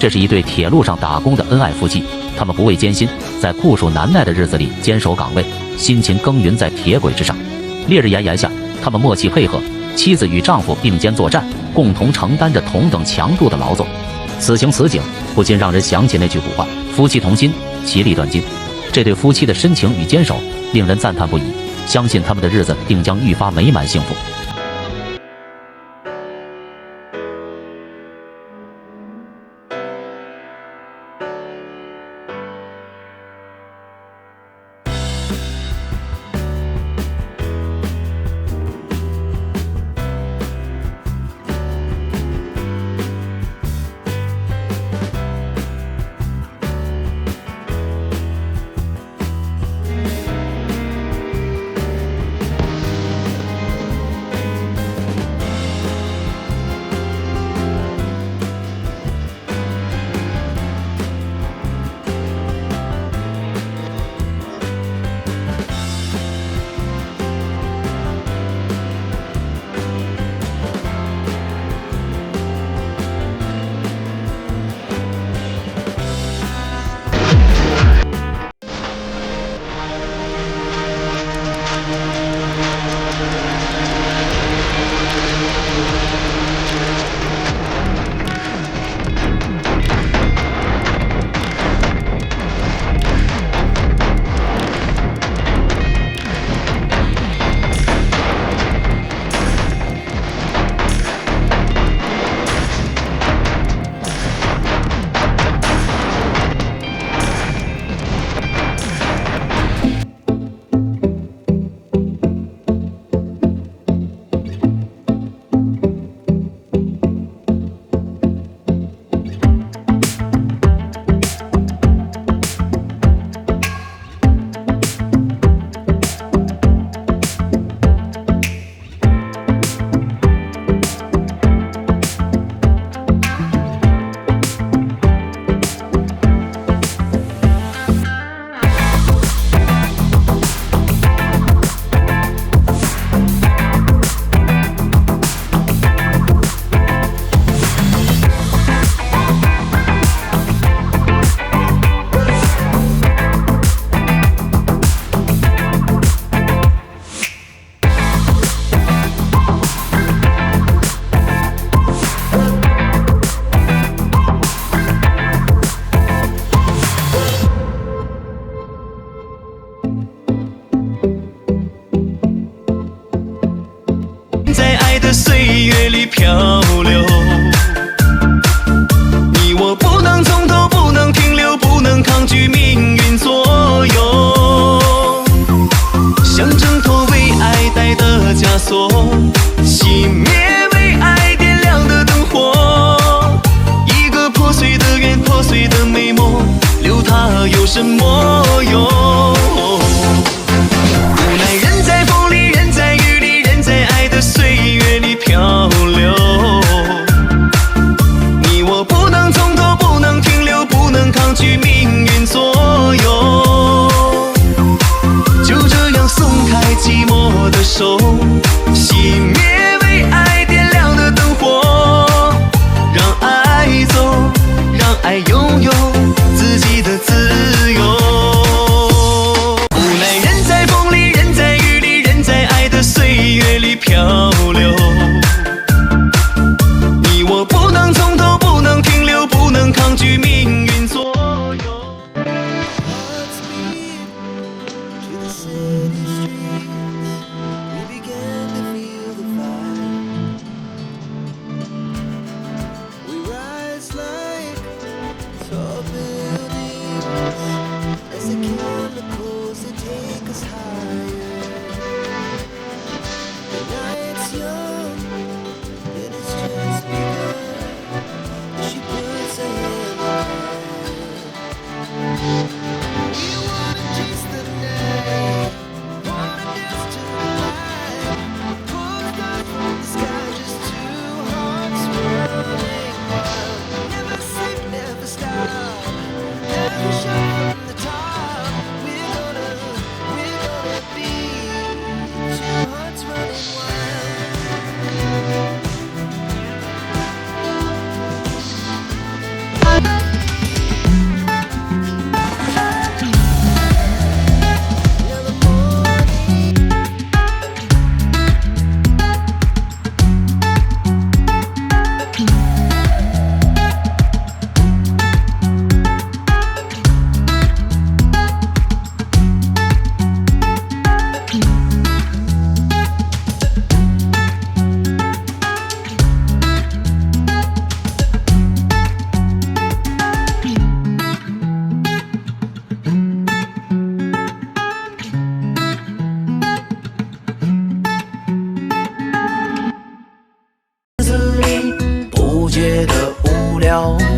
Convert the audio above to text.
这是一对铁路上打工的恩爱夫妻，他们不畏艰辛，在酷暑难耐的日子里坚守岗位，辛勤耕耘在铁轨之上。烈日炎炎下，他们默契配合，妻子与丈夫并肩作战，共同承担着同等强度的劳作。此情此景，不禁让人想起那句古话：夫妻同心，其利断金。这对夫妻的深情与坚守，令人赞叹不已。相信他们的日子定将愈发美满幸福。岁月里漂流，你我不能从头，不能停留，不能抗拒命运左右。像挣脱为爱戴的枷锁，熄灭为爱点亮的灯火。一个破碎的圆，破碎的美梦，留它有什么用？无奈人在风里，人在雨里，人在爱的岁月里漂流。你我不能从头，不能停留，不能抗拒命运左右。就这样松开寂寞的手，熄灭为爱点亮的灯火。让爱走，让爱拥有自己的自由。无奈人在风里，人在雨里，人在爱的岁月里漂流。你我不能从头，不能停留，不能抗拒命运左右。Tall buildings, as the chemicals they take us high.